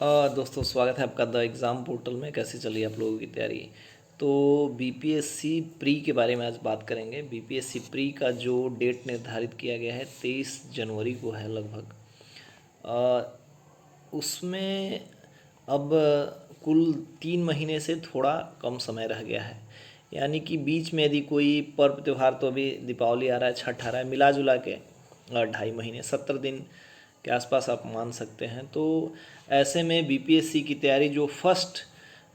दोस्तों स्वागत है आपका द एग्ज़ाम पोर्टल में। कैसी चली आप लोगों की तैयारी? तो बीपीएससी प्री के बारे में आज बात करेंगे। बीपीएससी प्री का जो डेट निर्धारित किया गया है 23 जनवरी को है लगभग। उसमें अब कुल 3 महीने से थोड़ा कम समय रह गया है। यानी कि बीच में यदि कोई पर्व त्यौहार, तो अभी दीपावली आ रहा है, छठ आ रहा है, मिला जुला के 2.5 महीने 70 दिन के आसपास आप मान सकते हैं। तो ऐसे में बीपीएससी की तैयारी जो फर्स्ट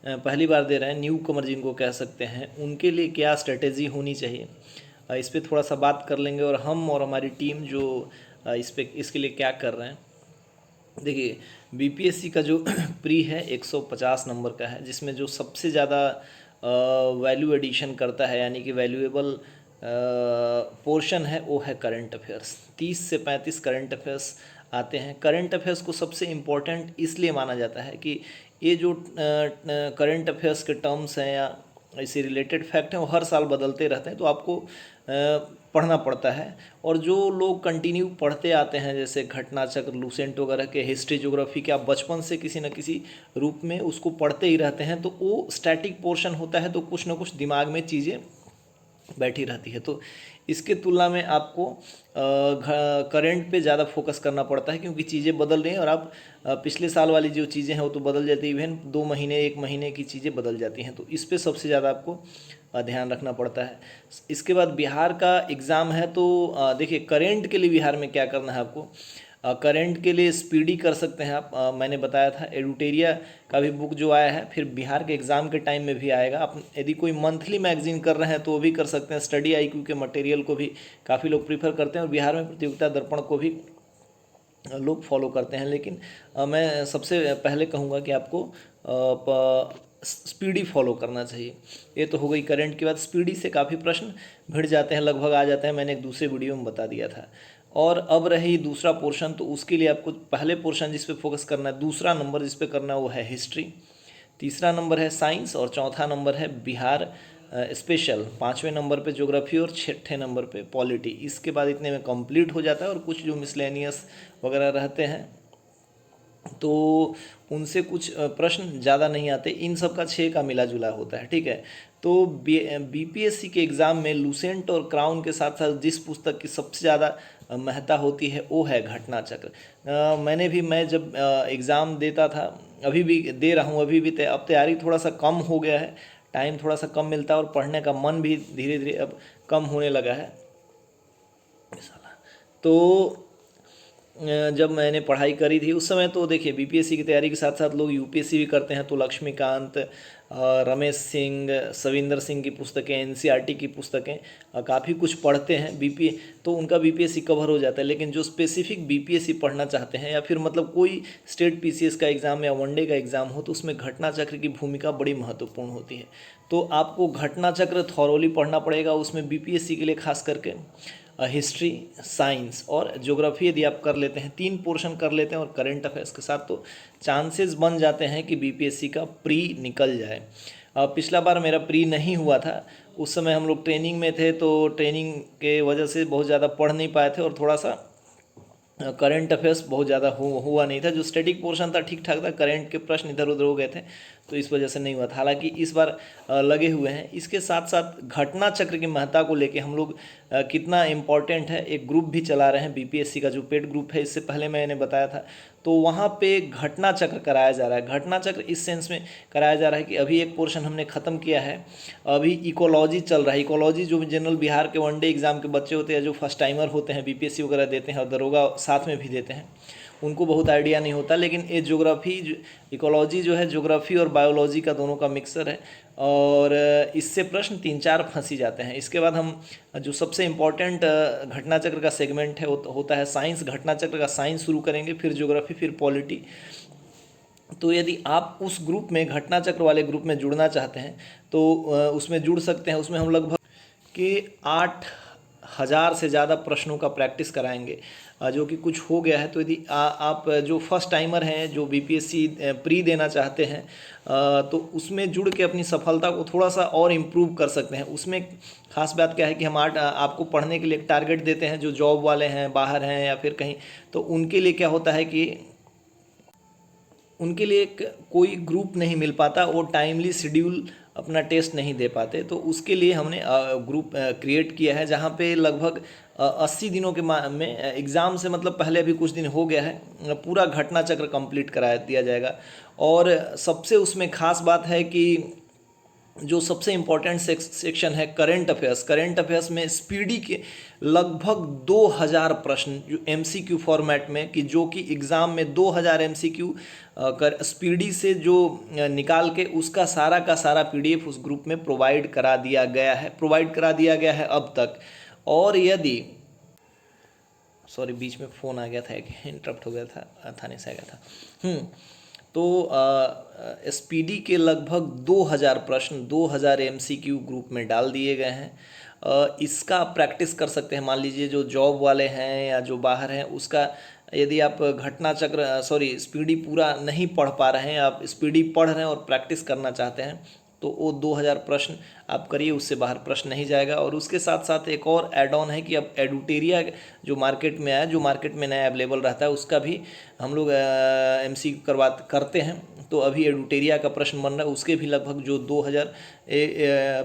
पहली बार दे रहे हैं, न्यू कमर जिनको कह सकते हैं, उनके लिए क्या स्ट्रेटेजी होनी चाहिए, इस पे थोड़ा सा बात कर लेंगे। और हम और हमारी टीम जो इसके लिए क्या कर रहे हैं। देखिए, बीपीएससी का जो प्री है 150 नंबर का है, जिसमें जो सबसे ज़्यादा वैल्यू एडिशन करता है, यानी कि वैल्यूएबल पोर्शन है, वो है करंट अफेयर्स। 30 से 35 करंट अफेयर्स आते हैं। करंट अफेयर्स को सबसे इम्पोर्टेंट इसलिए माना जाता है कि ये जो करंट अफेयर्स के टर्म्स हैं या इससे रिलेटेड फैक्ट हैं, वो हर साल बदलते रहते हैं, तो आपको पढ़ना पड़ता है। और जो लोग कंटिन्यू पढ़ते आते हैं, जैसे घटना चक्र, लूसेंट वगैरह के, हिस्ट्री, ज्योग्राफी के, आप बचपन से किसी न किसी रूप में उसको पढ़ते ही रहते हैं, तो वो स्टैटिक पोर्शन होता है, तो कुछ ना कुछ दिमाग में चीज़ें बैठी रहती है। तो इसके तुलना में आपको करंट पे ज़्यादा फोकस करना पड़ता है, क्योंकि चीज़ें बदल रही हैं। और आप पिछले साल वाली जो चीज़ें हैं वो तो बदल जाती है, इवन 2 महीने 1 महीने की चीज़ें बदल जाती हैं। तो इस पे सबसे ज़्यादा आपको ध्यान रखना पड़ता है। इसके बाद बिहार का एग्ज़ाम है, तो देखिए करंट के लिए बिहार में क्या करना है आपको। करंट के लिए स्पीडी कर सकते हैं आप। मैंने बताया था एडुटेरिया का भी बुक जो आया है, फिर बिहार के एग्ज़ाम के टाइम में भी आएगा। आप यदि कोई मंथली मैगजीन कर रहे हैं तो वो भी कर सकते हैं। स्टडी आईक्यू के मटेरियल को भी काफ़ी लोग प्रीफर करते हैं, और बिहार में प्रतियोगिता दर्पण को भी लोग फॉलो करते हैं। लेकिन मैं सबसे पहले कहूँगा कि आपको स्पीडी फॉलो करना चाहिए। ये तो हो गई करंट की बात। स्पीडी से काफ़ी प्रश्न भिड़ जाते हैं, लगभग आ जाते हैं, मैंने एक दूसरे वीडियो में बता दिया था। और अब रही दूसरा पोर्शन, तो उसके लिए आपको पहले पोर्शन जिस पे फोकस करना है, दूसरा नंबर जिस पे करना है वो है हिस्ट्री, तीसरा नंबर है साइंस, और चौथा नंबर है बिहार स्पेशल, 5वें नंबर पे ज्योग्राफी, और 6ठे नंबर पे पॉलिटी। इसके बाद इतने में कंप्लीट हो जाता है। और कुछ जो मिसलेनियस वगैरह रहते हैं, तो उनसे कुछ प्रश्न ज़्यादा नहीं आते। इन सब का 6 का मिला जुला होता है, ठीक है। तो बीपीएससी के एग्ज़ाम में लूसेंट और क्राउन के साथ साथ जिस पुस्तक की सबसे ज़्यादा महत्ता होती है वो है घटना चक्र। मैं जब एग्ज़ाम देता था, अभी भी दे रहा हूँ, अभी भी अब तैयारी थोड़ा सा कम हो गया है, टाइम थोड़ा सा कम मिलता है, और पढ़ने का मन भी धीरे धीरे अब कम होने लगा है। तो जब मैंने पढ़ाई करी थी उस समय, तो देखिए बीपीएससी की तैयारी के साथ साथ लोग यूपीएससी भी करते हैं। तो लक्ष्मीकांत, रमेश सिंह, सविंदर सिंह की पुस्तकें, एनसीईआरटी की पुस्तकें, काफ़ी कुछ पढ़ते हैं बीपी, तो उनका बीपीएससी कवर हो जाता है। लेकिन जो स्पेसिफिक बीपीएससी पढ़ना चाहते हैं, या फिर मतलब कोई स्टेट पीसीएस का एग्ज़ाम या वनडे का एग्ज़ाम हो, तो उसमें घटना चक्र की भूमिका बड़ी महत्वपूर्ण होती है। तो आपको घटना चक्र थॉरोली पढ़ना पड़ेगा। उसमें बीपीएससी के लिए खास करके हिस्ट्री, साइंस और ज्योग्राफी यदि आप कर लेते हैं, 3 पोर्शन कर लेते हैं, और करंट अफेयर्स के साथ, तो चांसेस बन जाते हैं कि बीपीएससी का प्री निकल जाए। पिछला बार मेरा प्री नहीं हुआ था, उस समय हम लोग ट्रेनिंग में थे, तो ट्रेनिंग के वजह से बहुत ज़्यादा पढ़ नहीं पाए थे, और थोड़ा सा करंट अफेयर्स बहुत ज़्यादा हुआ नहीं था। जो स्टैटिक पोर्शन था ठीक ठाक था, करंट के प्रश्न इधर उधर हो गए थे, तो इस वजह से नहीं हुआ था। हालांकि इस बार लगे हुए हैं। इसके साथ साथ घटना चक्र की महत्ता को लेके हम लोग कितना इम्पोर्टेंट है, एक ग्रुप भी चला रहे हैं बीपीएससी का, जो पेड ग्रुप है, इससे पहले मैंने बताया था। तो वहाँ पे घटना चक्र कराया जा रहा है। घटना चक्र इस सेंस में कराया जा रहा है कि अभी एक पोर्शन हमने ख़त्म किया है, अभी इकोलॉजी चल रहा है। इकोलॉजी जो जनरल बिहार के वनडे एग्ज़ाम के बच्चे होते हैं, जो फर्स्ट टाइमर होते हैं, बीपीएससी वगैरह देते हैं, और दरोगा साथ में भी देते हैं, उनको बहुत आइडिया नहीं होता। लेकिन ये ज्योग्राफी, इकोलॉजी जो है, ज्योग्राफी और बायोलॉजी का दोनों का मिक्सर है, और इससे प्रश्न 3-4 फंसी जाते हैं। इसके बाद हम जो सबसे इम्पॉर्टेंट घटना चक्र का सेगमेंट है होता है साइंस। घटना चक्र का साइंस शुरू करेंगे, फिर ज्योग्राफी, फिर पॉलिटी। तो यदि आप उस ग्रुप में, घटना चक्र वाले ग्रुप में जुड़ना चाहते हैं, तो उसमें जुड़ सकते हैं। उसमें हम लगभग के 8,000 से ज़्यादा प्रश्नों का प्रैक्टिस कराएंगे, जो कि कुछ हो गया है। तो यदि आप जो फर्स्ट टाइमर हैं, जो बीपीएससी प्री देना चाहते हैं, तो उसमें जुड़ के अपनी सफलता को थोड़ा सा और इम्प्रूव कर सकते हैं। उसमें खास बात क्या है कि हम आपको पढ़ने के लिए एक टारगेट देते हैं, जो जॉब वाले हैं, बाहर हैं, या फिर कहीं, तो उनके लिए क्या होता है कि उनके लिए कोई ग्रुप नहीं मिल पाता, वो टाइमली शेड्यूल अपना टेस्ट नहीं दे पाते। तो उसके लिए हमने ग्रुप क्रिएट किया है, जहाँ पे लगभग 80 दिनों के में एग्ज़ाम से मतलब पहले अभी कुछ दिन हो गया है, पूरा घटना चक्र कंप्लीट करा दिया जाएगा। और सबसे उसमें खास बात है कि जो सबसे इम्पोर्टेंट सेक्शन है करंट अफेयर्स, करंट अफेयर्स में स्पीडी के लगभग 2000 प्रश्न जो एमसीक्यू फॉर्मेट में, कि जो कि एग्ज़ाम में 2000 एमसीक्यू स्पीडी से जो निकाल के उसका सारा का सारा पीडीएफ उस ग्रुप में प्रोवाइड करा दिया गया है अब तक। और यदि सॉरी बीच में फ़ोन आ गया था, एक इंटरप्ट हो गया था, थाने से आ गया था। तो एसपीडी के लगभग 2000 प्रश्न 2000 एमसीक्यू ग्रुप में डाल दिए गए हैं। इसका प्रैक्टिस कर सकते हैं। मान लीजिए जो जॉब वाले हैं या जो बाहर हैं, उसका यदि आप घटना चक्र स्पीडी पूरा नहीं पढ़ पा रहे हैं, आप स्पीडी पढ़ रहे हैं और प्रैक्टिस करना चाहते हैं, तो वो 2000 प्रश्न आप करिए, उससे बाहर प्रश्न नहीं जाएगा। और उसके साथ साथ एक और एड ऑन है कि अब एडुटेरिया जो मार्केट में आया, जो मार्केट में नया अवेलेबल रहता है, उसका भी हम लोग एमसीक्यू करते हैं। तो अभी एडुटेरिया का प्रश्न बन रहा है, उसके भी लगभग जो 2000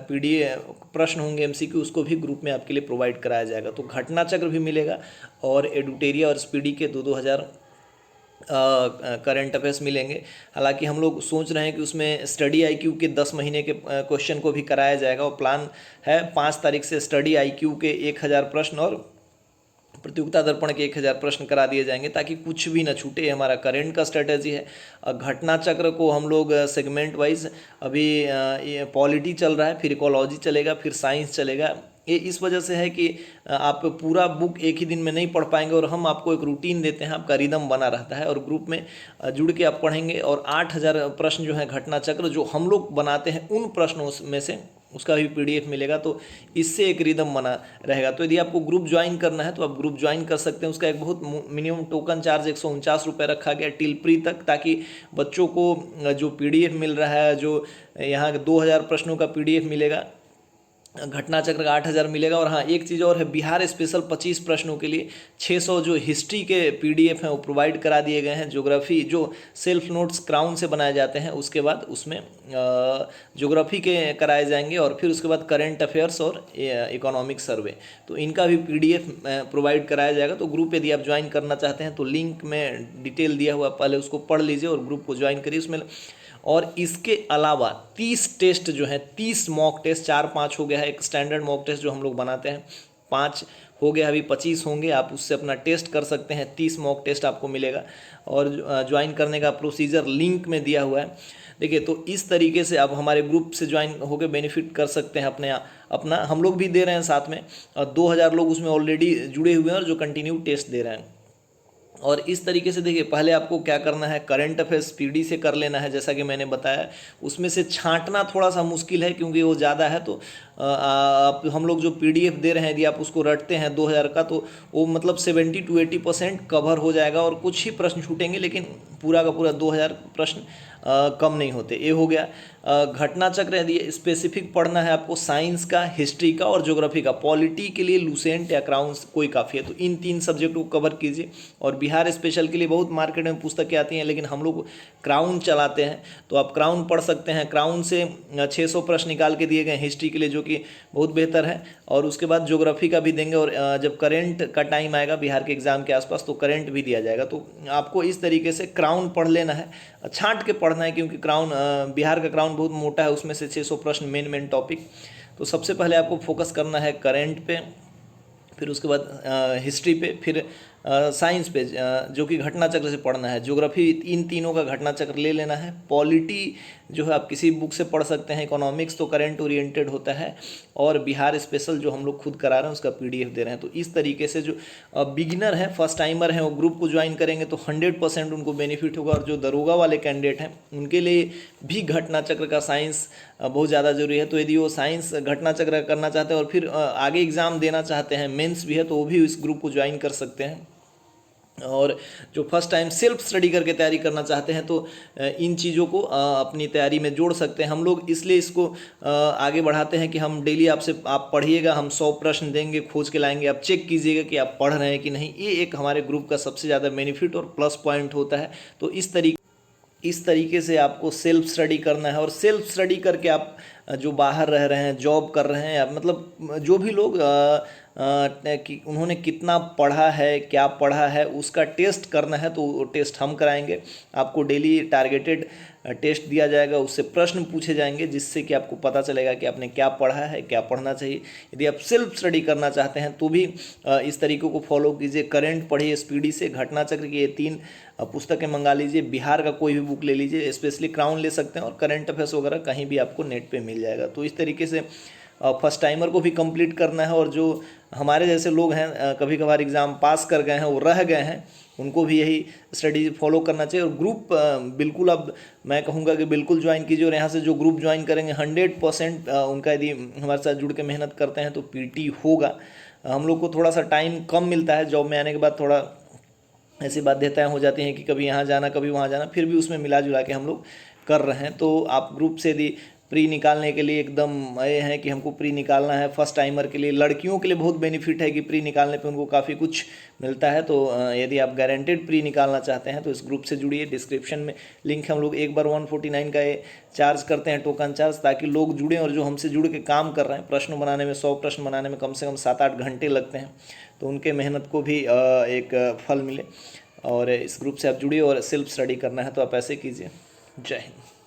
पीडीएफ प्रश्न होंगे एमसीक्यू, उसको भी ग्रुप में आपके लिए प्रोवाइड कराया जाएगा। तो घटना चक्र भी मिलेगा और एडुटेरिया और स्पीडी के 2000 करंट अफेयर्स मिलेंगे। हालांकि हम लोग सोच रहे हैं कि उसमें स्टडी आईक्यू के 10 महीने के क्वेश्चन को भी कराया जाएगा, और प्लान है 5 तारीख से स्टडी आईक्यू के 1000 प्रश्न और प्रतियोगिता दर्पण के 1000 प्रश्न करा दिए जाएंगे, ताकि कुछ भी न छूटे। हमारा करंट का स्ट्रेटेजी है। घटना चक्र को हम लोग सेगमेंट वाइज, अभी पॉलिटी चल रहा है, फिर इकोलॉजी चलेगा, फिर साइंस चलेगा। ये इस वजह से है कि आप पूरा बुक एक ही दिन में नहीं पढ़ पाएंगे, और हम आपको एक रूटीन देते हैं, आपका रिदम बना रहता है, और ग्रुप में जुड़ के आप पढ़ेंगे। और 8000 प्रश्न जो है घटना चक्र जो हम लोग बनाते हैं, उन प्रश्नों में से उसका भी पीडीएफ मिलेगा। तो इससे एक रिदम बना रहेगा। तो यदि आपको ग्रुप ज्वाइन करना है तो आप ग्रुप ज्वाइन कर सकते हैं। उसका एक बहुत मिनिमम टोकन चार्ज 149 रुपये रखा गया टिल प्री तक, ताकि बच्चों को जो पीडीएफ मिल रहा है, जो यहाँ 2000 प्रश्नों का पीडीएफ मिलेगा, घटना चक्र का 8000 मिलेगा। और हाँ, एक चीज़ और है, बिहार स्पेशल 25 प्रश्नों के लिए 600 जो हिस्ट्री के पीडीएफ हैं वो प्रोवाइड करा दिए गए हैं। ज्योग्राफी जो सेल्फ नोट्स क्राउन से बनाए जाते हैं, उसके बाद उसमें ज्योग्राफी के कराए जाएंगे, और फिर उसके बाद करंट अफेयर्स और इकोनॉमिक सर्वे, तो इनका भी पीडीएफ प्रोवाइड कराया जाएगा। तो ग्रुप यदि आप ज्वाइन करना चाहते हैं तो लिंक में डिटेल दिया हुआ, पहले उसको पढ़ लीजिए और ग्रुप को ज्वाइन करिए उसमें। और इसके अलावा 30 टेस्ट जो हैं, 30 मॉक टेस्ट, 4-5 हो गया है, एक स्टैंडर्ड मॉक टेस्ट जो हम लोग बनाते हैं 5 हो गया, अभी 25 होंगे। आप उससे अपना टेस्ट कर सकते हैं, 30 मॉक टेस्ट आपको मिलेगा। और ज्वाइन करने का प्रोसीजर लिंक में दिया हुआ है। देखिए, तो इस तरीके से आप हमारे ग्रुप से ज्वाइन होकर बेनिफिट कर सकते हैं अपना। हम लोग भी दे रहे हैं साथ में, और 2000 लोग उसमें ऑलरेडी जुड़े हुए हैं और जो कंटिन्यू टेस्ट दे रहे हैं। और इस तरीके से देखिए, पहले आपको क्या करना है, करंट अफेयर्स पीडी से कर लेना है, जैसा कि मैंने बताया। उसमें से छांटना थोड़ा सा मुश्किल है, क्योंकि वो ज़्यादा है। तो आप हम लोग जो पीडीएफ दे रहे हैं, यदि आप उसको रटते हैं 2000 का, तो वो मतलब 70 to 80% कवर हो जाएगा, और कुछ ही प्रश्न छूटेंगे, लेकिन पूरा का पूरा 2000 प्रश्न कम नहीं होते। ये हो गया। घटना चक्र यदि स्पेसिफिक पढ़ना है आपको, साइंस का, हिस्ट्री का और ज्योग्राफी का, पॉलिटी के लिए लूसेंट या क्राउन कोई काफ़ी है। तो इन 3 सब्जेक्ट को कवर कीजिए। और बिहार स्पेशल के लिए बहुत मार्केट में पुस्तकें आती हैं, लेकिन हम लोग क्राउन चलाते हैं, तो आप क्राउन पढ़ सकते हैं। क्राउन से 600 प्रश्न निकाल के दिए गए हिस्ट्री के लिए, जो कि बहुत बेहतर है। और उसके बाद ज्योग्राफी का भी देंगे, और जब करेंट का टाइम आएगा बिहार के एग्ज़ाम के आसपास, तो करेंट भी दिया जाएगा। तो आपको इस तरीके से क्राउन पढ़ लेना है, छांट के पढ़ना है, क्योंकि क्राउन बिहार का क्राउन बहुत मोटा है, उसमें से 600 प्रश्न मेन टॉपिक। तो सबसे पहले आपको फोकस करना है करंट पे, फिर उसके बाद हिस्ट्री पे, फिर साइंस पे, जो कि घटना चक्र से पढ़ना है। ज्योग्राफी, इन तीनों का घटना चक्र ले लेना है। पॉलिटी जो है आप किसी बुक से पढ़ सकते हैं। इकोनॉमिक्स तो करंट ओरिएंटेड होता है, और बिहार स्पेशल जो हम लोग खुद करा रहे हैं उसका पीडीएफ दे रहे हैं। तो इस तरीके से जो बिगिनर है, फर्स्ट टाइमर हैं, वो ग्रुप को ज्वाइन करेंगे तो 100% उनको बेनिफिट होगा। और जो दरोगा वाले कैंडिडेट हैं, उनके लिए भी घटना चक्र का साइंस बहुत ज़्यादा जरूरी है। तो यदि वो साइंस घटना चक्र करना चाहते हैं और फिर आगे एग्ज़ाम देना चाहते हैं, मेंस भी है, तो वो भी इस ग्रुप को ज्वाइन कर सकते हैं। और जो फर्स्ट टाइम सेल्फ स्टडी करके तैयारी करना चाहते हैं, तो इन चीज़ों को अपनी तैयारी में जोड़ सकते हैं। हम लोग इसलिए इसको आगे बढ़ाते हैं कि हम डेली आप पढ़िएगा, हम 100 प्रश्न देंगे, खोज के लाएंगे, आप चेक कीजिएगा कि आप पढ़ रहे हैं कि नहीं। ये एक हमारे ग्रुप का सबसे ज़्यादा बेनिफिट और प्लस पॉइंट होता है। तो इस तरीके इस तरीके से आपको सेल्फ स्टडी करना है। और सेल्फ स्टडी करके आप जो बाहर रह रहे हैं, जॉब कर रहे हैं, या मतलब जो भी लोग कि उन्होंने कितना पढ़ा है, क्या पढ़ा है, उसका टेस्ट करना है तो वो टेस्ट हम कराएंगे। आपको डेली टारगेटेड टेस्ट दिया जाएगा, उससे प्रश्न पूछे जाएंगे जिससे कि आपको पता चलेगा कि आपने क्या पढ़ा है, क्या पढ़ना चाहिए। यदि आप सेल्फ स्टडी करना चाहते हैं तो भी इस तरीक़ों को फॉलो कीजिए। करंट पढ़िए स्पीडी से, घटना चक्र की ये 3 पुस्तकें मंगा लीजिए। बिहार का कोई भी बुक ले लीजिए, स्पेशली क्राउन ले सकते हैं, और करंट अफेयर्स वगैरह कहीं भी आपको नेट पे मिल जाएगा। तो इस तरीके से फर्स्ट टाइमर को भी कंप्लीट करना है, और जो हमारे जैसे लोग हैं कभी कभार एग्ज़ाम पास कर गए हैं, वो रह गए हैं, उनको भी यही स्टडी फॉलो करना चाहिए। और ग्रुप बिल्कुल, अब मैं कहूँगा कि बिल्कुल ज्वाइन कीजिए। और यहाँ से जो ग्रुप ज्वाइन करेंगे 100% उनका, यदि हमारे साथ जुड़ के मेहनत करते हैं तो पीटी होगा। हम लोग को थोड़ा सा टाइम कम मिलता है, जॉब में आने के बाद थोड़ा ऐसी बाध्यताएं हो जाती हैं कि कभी यहाँ जाना कभी वहाँ जाना, फिर भी उसमें मिला जुला के हम लोग कर रहे हैं। तो आप ग्रुप से यदि प्री निकालने के लिए एकदम ये हैं कि हमको प्री निकालना है फर्स्ट टाइमर के लिए, लड़कियों के लिए बहुत बेनिफिट है कि प्री निकालने पे उनको काफ़ी कुछ मिलता है। तो यदि आप गारंटेड प्री निकालना चाहते हैं तो इस ग्रुप से जुड़िए। डिस्क्रिप्शन में लिंक है। हम लोग एक बार 149 का ये चार्ज करते हैं, टोकन चार्ज, ताकि लोग जुड़ें। और जो हमसे जुड़ के काम कर रहे हैं, प्रश्न बनाने में 100 प्रश्न बनाने में कम से कम 7-8 घंटे लगते हैं, तो उनके मेहनत को भी एक फल मिले। और इस ग्रुप से आप जुड़िए, और सेल्फ स्टडी करना है तो आप ऐसे कीजिए। जय हिंद।